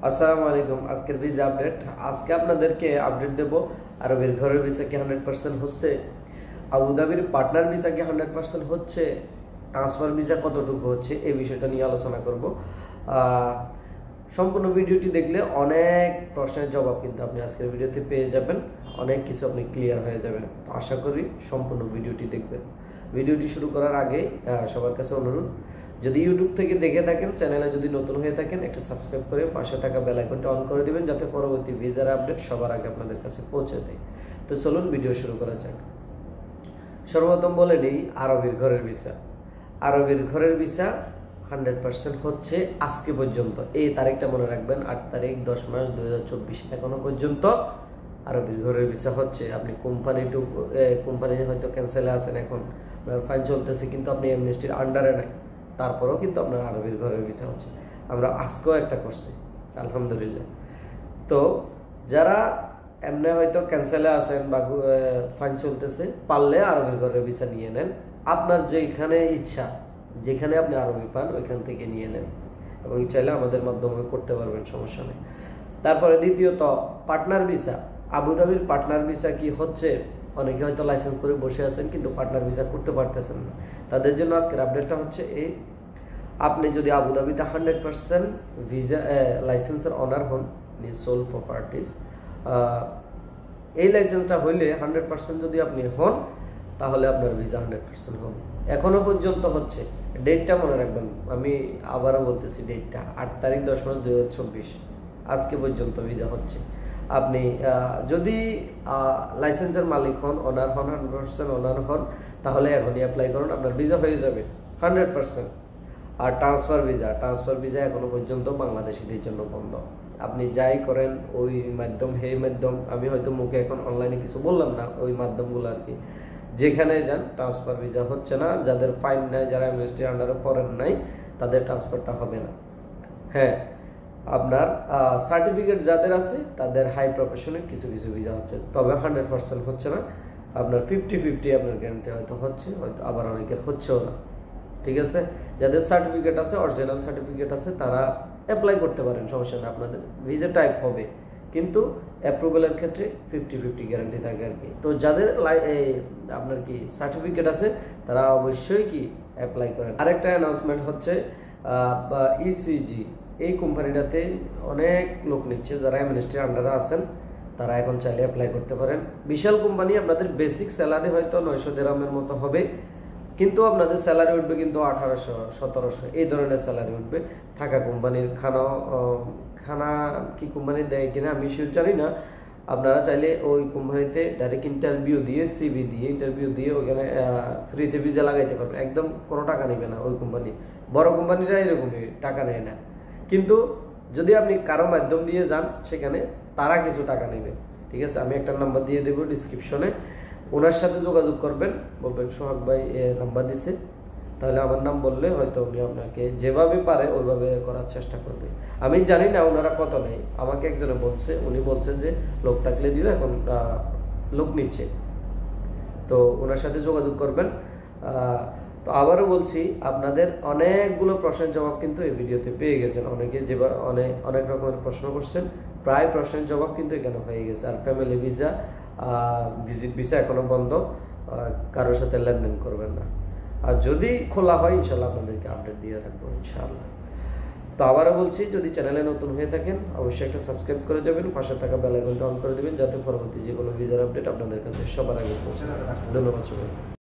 আসসালামু আলাইকুম। আজকের ভিসা আপডেট। আজকে আপনাদেরকে আপডেট দেব আরবের ঘরের ভিসা কি 100% হচ্ছে, আবুধাবির পার্টনার ভিসা কি 100% হচ্ছে, ট্রান্সফার ভিসা কতটুকু হচ্ছে, এই বিষয়টা নিয়ে আলোচনা করব। সম্পূর্ণ ভিডিওটি দেখলে অনেক প্রশ্নের জবাব কিন্তু আপনি আজকের ভিডিওতে পেয়ে যাবেন, অনেক কিছু আপনি ক্লিয়ার হয়ে যাবেন। তো আশা করি সম্পূর্ণ ভিডিওটি দেখবেন। ভিডিওটি শুরু করার আগে সবার কাছে অনুরোধ, যদি ইউটিউব থেকে দেখে থাকেন, চ্যানেলে যদি নতুন হয়ে থাকেন, একটা সাবস্ক্রাইব করে পাশে থাকা বেল আইকনটা অন করে দিবেন, যাতে পরবর্তী ভিসার আপডেট সবার আগে আপনাদের কাছে পৌঁছে দেয়। তো চলুন ভিডিও শুরু করা যাক। সর্বপ্রথম বলে নেই আরবের ঘরের ভিসা। আরবের ঘরের ভিসা 100% হচ্ছে আজকে পর্যন্ত। এই তারিখটা মনে রাখবেন, 8 তারিখ 10 মাস 2024। এখনো পর্যন্ত আরবের ঘরের ভিসা হচ্ছে। আপনি কোম্পানি হয়তো ক্যান্সেলে আছেন, এখন ফাইন চলতেছে, কিন্তু আপনি এমনেস্টির আন্ডারে নাই, তারপরেও কিন্তু আপনার আরবের ঘরের ভিসা হচ্ছে। আমরা আজকেও একটা করছি, আলহামদুলিল্লাহ। তো যারা এমনি হয়তো ক্যান্সেলে আছেন বা ফাইন চলতেছে, পারলে আরবের ঘরের ভিসা নিয়ে নেন। আপনার যেখানে ইচ্ছা, যেখানে আপনি আরবি পান ওইখান থেকে নিয়ে নেন, এবং চাইলে আমাদের মাধ্যমে করতে পারবেন, সমস্যা নেই। তারপরে দ্বিতীয়ত পার্টনার ভিসা। আবুধাবির পার্টনার ভিসা কি হচ্ছে? অনেকে হয়তো লাইসেন্স করে বসে আছেন কিন্তু পার্টনার ভিসা করতে পারতেছেন না। তাদের জন্য আজকের আপডেটটা হচ্ছে এই, আপনি যদি আবুধাবিতে 100% ভিসা লাইসেন্সের অনার হন, সোল প্রপার্টিস, এই লাইসেন্সটা হইলে 100% যদি আপনি হন, তাহলে আপনার ভিসা 100% হবে। এখনো পর্যন্ত হচ্ছে। ডেটটা মনে রাখবেন, আমি আবারও বলতেছি ডেটটা 8 তারিখ 10 মাস 2024। আজকে পর্যন্ত ভিসা হচ্ছে। আপনি যদি লাইসেন্সের মালিক হন, অনার হন, 100% অনার হন, তাহলে এখনই অ্যাপ্লাই করুন, আপনার ভিসা হয়ে যাবে 100%। আর ট্রান্সফার ভিসা এখনো পর্যন্ত বাংলাদেশিদের জন্য বন্ধ। আপনি যাই করেন, ওই মাধ্যম হে মাধ্যম, আমি হয়তো মুখে এখন অনলাইনে কিছু বললাম না, ওই মাধ্যমগুলো আর কি, যেখানে যান ট্রান্সফার ভিসা হচ্ছে না। যাদের ফাইন নাই, যারা এমনেস্টির আন্ডারে পড়েন নাই, তাদের ট্রান্সফারটা হবে না। হ্যাঁ, আপনার সার্টিফিকেট যাদের আছে তাদের হাই প্রফেশনে কিছু কিছু ভিসা হচ্ছে, তবে 100% হচ্ছে না। আপনার 50-50 আপনার গ্যারান্টি হয়তো হচ্ছে, হয়তো আবার অনেকের হচ্ছেও না। ঠিক আছে, যাদের সার্টিফিকেট আছে, অরিজিনাল সার্টিফিকেট আছে, তারা অ্যাপ্লাই করতে পারেন, সমস্যা নেই, আপনাদের ভিসা টাইপ হবে, কিন্তু অ্যাপ্রুভালের ক্ষেত্রে 50-50 গ্যারান্টি থাকে আর কি। তো যাদের আপনার কি সার্টিফিকেট আছে, তারা অবশ্যই কি অ্যাপ্লাই করেন। আরেকটা অ্যানাউন্সমেন্ট হচ্ছে, ইসিজি এই কোম্পানিটাতে অনেক লোক নিচ্ছে, যারা এমনেস্টির আন্ডারে আছেন, তারা এখন চাইলে অ্যাপ্লাই করতে পারেন। বিশাল কোম্পানি, আপনাদের বেসিক স্যালারি হয়তো 900 দিরহামের মতো হবে, কিন্তু আপনাদের স্যালারি উঠবে কিন্তু 1800-1700, এই ধরনের স্যালারি উঠবে। থাকা কোম্পানির খানা কি কোম্পানি দেয় কিনা আমি শিওর জানি না। আপনারা চাইলে ওই কোম্পানিতে ডাইরেক্ট ইন্টারভিউ দিয়ে, সিভি দিয়ে ইন্টারভিউ দিয়ে ওখানে ফ্রিতে ভিসা লাগাইতে পারবেন, একদম কোনো টাকা নেবে না ওই কোম্পানি। বড় কোম্পানিরা এরকমই, টাকা নেয় না। কিন্তু যদি আপনি কারো মাধ্যম দিয়ে যান, সেখানে তারা কিছু টাকা নেবে। ঠিক আছে, আমি একটা নাম্বার দিয়ে দেবো ডিসক্রিপশনে, ওনার সাথে যোগাযোগ করবেন, বলবেন সোহাগ ভাই নাম্বার দিছে, তাহলে আমার নাম বললে হয়তো উনি আপনাকে যেভাবে পারে ওইভাবে করার চেষ্টা করবে। আমি জানি না ওনারা কত নেই, আমাকে একজনে বলছে, উনি বলছেন যে লোক থাকলে দিও, এখন লোক নিচ্ছে, তো ওনার সাথে যোগাযোগ করবেন। তো আবারও বলছি, আপনাদের অনেকগুলো প্রশ্নের জবাব কিন্তু এই ভিডিওতে পেয়ে গেছেন। অনেকে যেবার অনেক রকমের প্রশ্ন করছেন, প্রায় প্রশ্নের জবাব কিন্তু এখানে হয়ে গেছে। আর ফ্যামিলি ভিসা, ভিজিট ভিসা এখনো বন্ধ, কারোর সাথে লেনদেন করবেন না। আর যদি খোলা হয়, ইনশাল্লাহ আপনাদেরকে আপডেট দিয়ে রাখবো ইনশাআল্লাহ। তো আবারও বলছি, যদি চ্যানেলে নতুন হয়ে থাকেন, অবশ্যই একটা সাবস্ক্রাইব করে যাবেন, পাশে থাকা বেল আইকনটা অন করে দেবেন, যাতে পরবর্তী যে কোনো ভিসার আপডেট আপনাদের কাছে সবার আগে পৌঁছে। ধন্যবাদ সবাই।